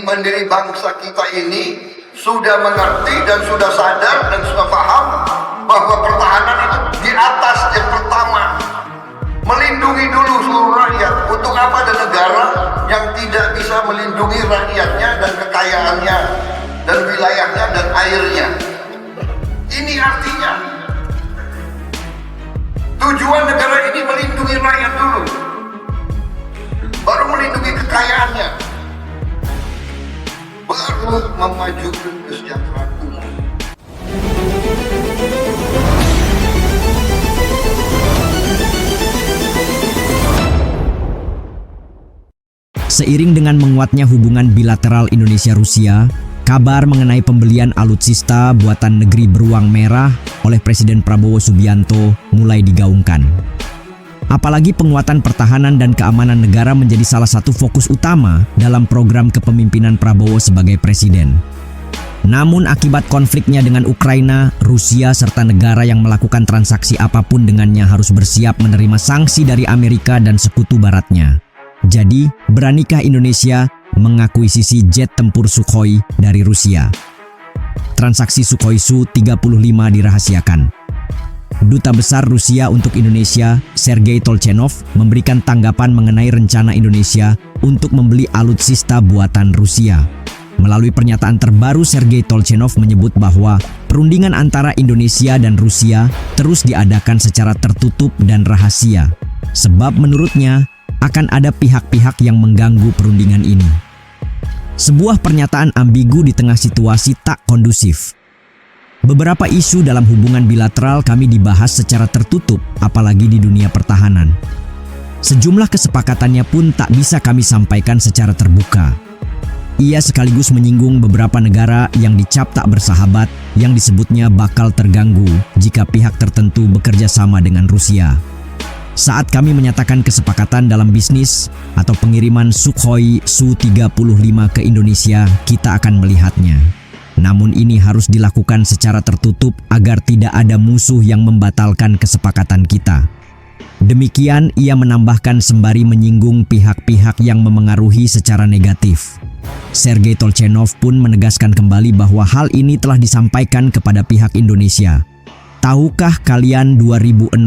mandiri bangsa kita ini sudah mengerti dan sudah sadar dan sudah paham bahwa pertahanan itu di atas yang pertama melindungi dulu seluruh rakyat. Untuk apa ada negara yang tidak bisa melindungi rakyatnya dan kekayaannya dan wilayahnya dan airnya? Ini artinya tujuan negara ini melindungi rakyat dulu, baru melindungi kekayaannya, baru memajukan kesejahteraan umum. Seiring dengan menguatnya hubungan bilateral Indonesia-Rusia, kabar mengenai pembelian alutsista buatan negeri beruang merah oleh Presiden Prabowo Subianto mulai digaungkan. Apalagi penguatan pertahanan dan keamanan negara menjadi salah satu fokus utama dalam program kepemimpinan Prabowo sebagai presiden. Namun akibat konfliknya dengan Ukraina, Rusia serta negara yang melakukan transaksi apapun dengannya harus bersiap menerima sanksi dari Amerika dan sekutu baratnya. Jadi, beranikah Indonesia mengakuisisi jet tempur Sukhoi dari Rusia? Transaksi Sukhoi Su-35 dirahasiakan. Duta Besar Rusia untuk Indonesia, Sergei Tolchenov, memberikan tanggapan mengenai rencana Indonesia untuk membeli alutsista buatan Rusia. Melalui pernyataan terbaru, Sergei Tolchenov menyebut bahwa perundingan antara Indonesia dan Rusia terus diadakan secara tertutup dan rahasia, sebab menurutnya akan ada pihak-pihak yang mengganggu perundingan ini. Sebuah pernyataan ambigu di tengah situasi tak kondusif. Beberapa isu dalam hubungan bilateral kami dibahas secara tertutup, apalagi di dunia pertahanan. Sejumlah kesepakatannya pun tak bisa kami sampaikan secara terbuka. Ia sekaligus menyinggung beberapa negara yang dicap tak bersahabat yang disebutnya bakal terganggu jika pihak tertentu bekerja sama dengan Rusia. Saat kami menyatakan kesepakatan dalam bisnis atau pengiriman Sukhoi Su-35 ke Indonesia, kita akan melihatnya. Namun ini harus dilakukan secara tertutup agar tidak ada musuh yang membatalkan kesepakatan kita. Demikian ia menambahkan sembari menyinggung pihak-pihak yang memengaruhi secara negatif. Sergei Tolchenov pun menegaskan kembali bahwa hal ini telah disampaikan kepada pihak Indonesia. Tahukah kalian 2016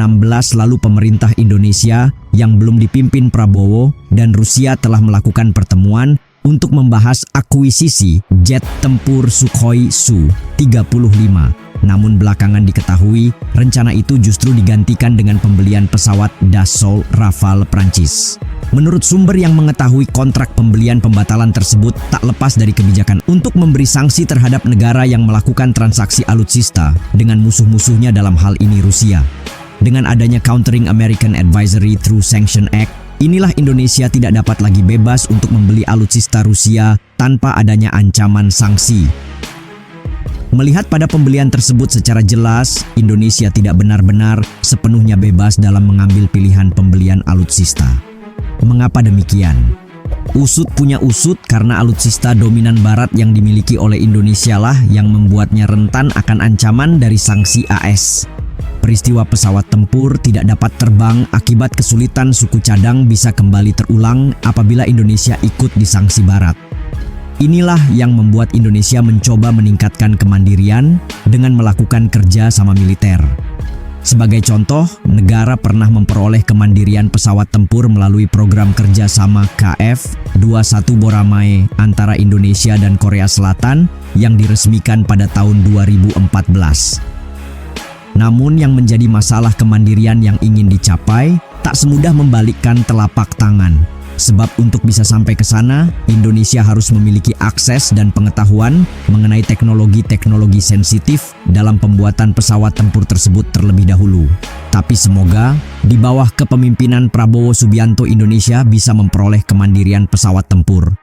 lalu pemerintah Indonesia yang belum dipimpin Prabowo dan Rusia telah melakukan pertemuan untuk membahas akuisisi jet tempur Sukhoi Su-35. Namun belakangan diketahui rencana itu justru digantikan dengan pembelian pesawat Dassault Rafale Prancis. Menurut sumber yang mengetahui kontrak pembelian pembatalan tersebut tak lepas dari kebijakan untuk memberi sanksi terhadap negara yang melakukan transaksi alutsista dengan musuh-musuhnya dalam hal ini Rusia. Dengan adanya Countering American Advisory Through Sanction Act, inilah Indonesia tidak dapat lagi bebas untuk membeli alutsista Rusia tanpa adanya ancaman sanksi. Melihat pada pembelian tersebut secara jelas, Indonesia tidak benar-benar sepenuhnya bebas dalam mengambil pilihan pembelian alutsista. Mengapa demikian? Usut punya usut karena alutsista dominan barat yang dimiliki oleh Indonesia lah yang membuatnya rentan akan ancaman dari sanksi AS. Peristiwa pesawat tempur tidak dapat terbang akibat kesulitan suku cadang bisa kembali terulang apabila Indonesia ikut di sanksi barat. Inilah yang membuat Indonesia mencoba meningkatkan kemandirian dengan melakukan kerja sama militer. Sebagai contoh, negara pernah memperoleh kemandirian pesawat tempur melalui program kerjasama KF-21 Boramae antara Indonesia dan Korea Selatan yang diresmikan pada tahun 2014. Namun yang menjadi masalah kemandirian yang ingin dicapai tak semudah membalikkan telapak tangan. Sebab untuk bisa sampai ke sana, Indonesia harus memiliki akses dan pengetahuan mengenai teknologi-teknologi sensitif dalam pembuatan pesawat tempur tersebut terlebih dahulu. Tapi semoga di bawah kepemimpinan Prabowo Subianto Indonesia bisa memperoleh kemandirian pesawat tempur.